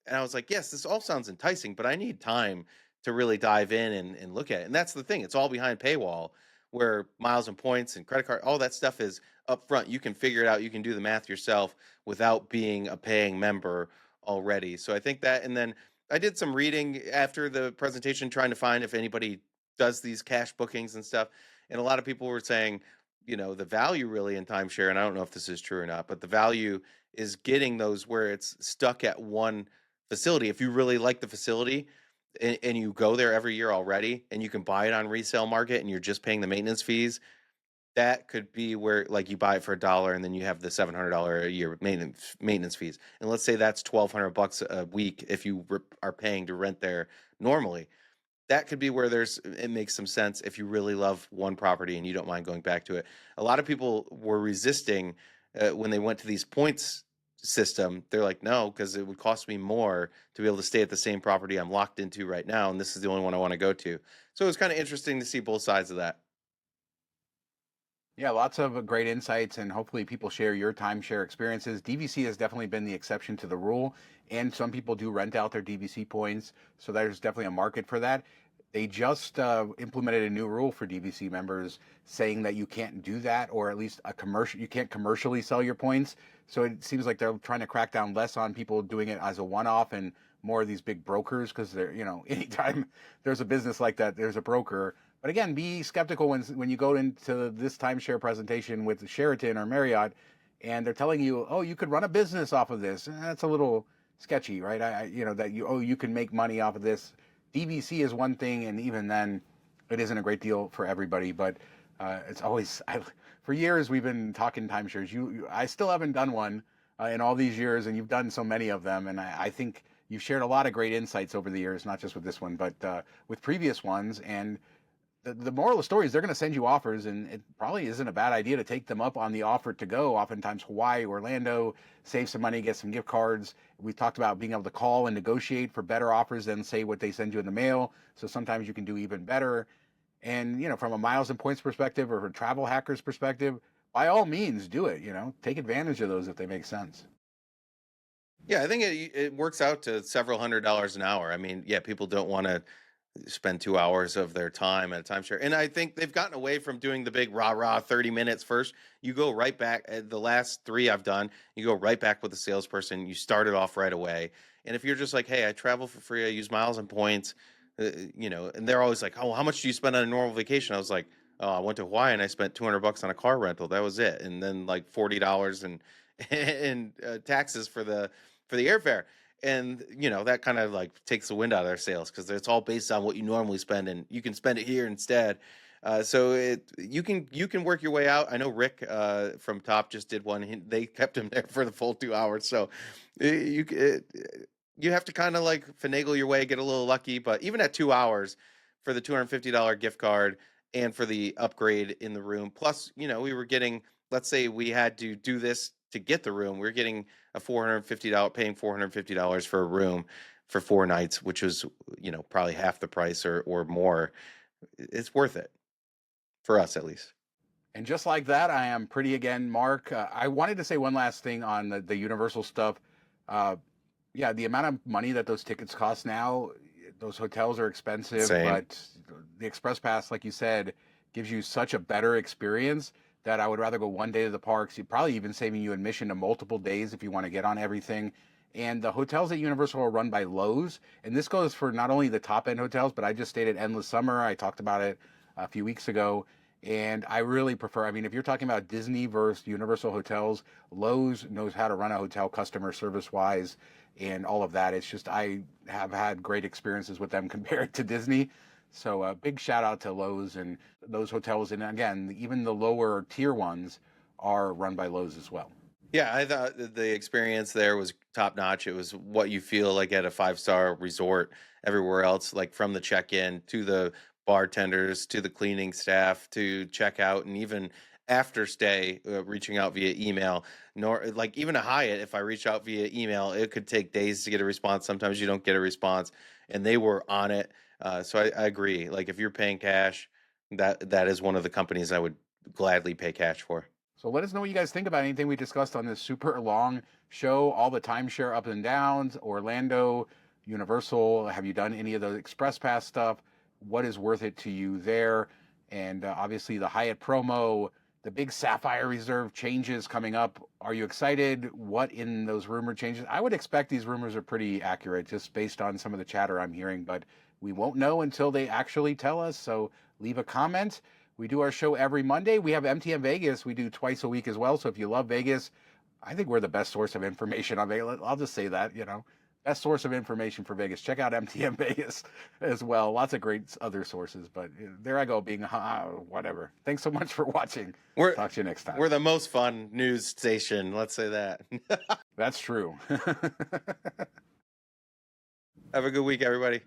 Speaker 2: I was like, yes, this all sounds enticing, but I need time to really dive in and look at it. And that's the thing. It's all behind paywall where miles and points and credit card, all that stuff is up front. You can figure it out. You can do the math yourself without being a paying member already. So I think that, and then I did some reading after the presentation trying to find if anybody does these cash bookings and stuff. And a lot of people were saying, you know, the value really in timeshare, and I don't know if this is true or not, but the value is getting those where it's stuck at one facility. If you really like the facility and you go there every year already and you can buy it on resale market and you're just paying the maintenance fees, that could be where like you buy it for $1 and then you have the $700 a year maintenance fees. And let's say that's $1,200 a week if you are paying to rent there normally. That could be where it makes some sense if you really love one property and you don't mind going back to it. A lot of people were resisting when they went to these points system. They're like, no, because it would cost me more to be able to stay at the same property I'm locked into right now, and this is the only one I want to go to. So it was kind of interesting to see both sides of that.
Speaker 1: Yeah, lots of great insights, and hopefully people share your timeshare experiences. DVC has definitely been the exception to the rule, and some people do rent out their DVC points, so there's definitely a market for that. They just implemented a new rule for DVC members saying that you can't do that, or at least you can't commercially sell your points. So it seems like they're trying to crack down less on people doing it as a one-off and more of these big brokers because they're, anytime there's a business like that, there's a broker. But again, be skeptical when you go into this timeshare presentation with Sheraton or Marriott, and they're telling you, oh, you could run a business off of this. That's a little sketchy, right? That you can make money off of this. DVC is one thing, and even then, it isn't a great deal for everybody. But it's always for years we've been talking timeshares. I still haven't done one in all these years, and you've done so many of them, and I think you've shared a lot of great insights over the years, not just with this one, but with previous ones. And the moral of the story is they're going to send you offers, and it probably isn't a bad idea to take them up on the offer to go. Oftentimes, Hawaii, Orlando, save some money, get some gift cards. We talked about being able to call and negotiate for better offers than say what they send you in the mail. So sometimes you can do even better. And from a miles and points perspective or a travel hackers perspective, by all means, do it. Take advantage of those if they make sense.
Speaker 2: Yeah, I think it works out to several $100s an hour. I mean, yeah, people don't want to spend 2 hours of their time at a timeshare. And I think they've gotten away from doing the big rah 30 minutes first. You go right back. The last three I've done, you go right back with the salesperson. You start it off right away. And if you're just like, hey, I travel for free, I use miles and points, and they're always like, oh, how much do you spend on a normal vacation? I was like, oh, I went to Hawaii and I spent $200 on a car rental. That was it. And then like $40 and and taxes for the airfare. And that kind of like takes the wind out of their sails because it's all based on what you normally spend, and you can spend it here instead. So you can work your way out. I know Rick from Top just did one. They kept him there for the full 2 hours. So you have to kind of like finagle your way, get a little lucky. But even at 2 hours for the $250 gift card and for the upgrade in the room, plus we were getting, let's say we had to do this to get the room, we're getting a paying $450 for a room for 4 nights, which was, probably half the price or more. It's worth it for us, at least.
Speaker 1: And just like that, I am pretty again, Mark. I wanted to say one last thing on the Universal stuff. Yeah, the amount of money that those tickets cost now, those hotels are expensive,
Speaker 2: Same.
Speaker 1: but the Express Pass, like you said, gives you such a better experience that I would rather go one day to the parks. You're probably even saving you admission to multiple days if you want to get on everything. And the hotels at Universal are run by Lowe's. And this goes for not only the top end hotels, but I just stayed at Endless Summer. I talked about it a few weeks ago. And I really prefer, if you're talking about Disney versus Universal hotels, Lowe's knows how to run a hotel customer service wise and all of that. It's just, I have had great experiences with them compared to Disney. So a big shout out to Lowe's and those hotels. And again, even the lower tier ones are run by Lowe's as well.
Speaker 2: Yeah, I thought the experience there was top notch. It was what you feel like at a 5-star resort everywhere else, like from the check-in to the bartenders to the cleaning staff to checkout and even after stay, reaching out via email. Nor like even a Hyatt, if I reach out via email, it could take days to get a response. Sometimes you don't get a response, and they were on it. So I agree. Like if you're paying cash, that is one of the companies I would gladly pay cash for.
Speaker 1: So let us know what you guys think about anything we discussed on this super long show, all the timeshare ups and downs, Orlando, Universal. Have you done any of the Express Pass stuff? What is worth it to you there? And obviously the Hyatt promo, the big Sapphire Reserve changes coming up. Are you excited? What in those rumor changes? I would expect these rumors are pretty accurate just based on some of the chatter I'm hearing, but we won't know until they actually tell us. So leave a comment. We do our show every Monday. We have MTM Vegas. We do twice a week as well. So if you love Vegas, I think we're the best source of information on Vegas. I'll just say that, best source of information for Vegas. Check out MTM Vegas as well. Lots of great other sources, but there I go being whatever. Thanks so much for watching. Talk to you next time.
Speaker 2: We're the most fun news station. Let's say that.
Speaker 1: That's true.
Speaker 2: Have a good week, everybody.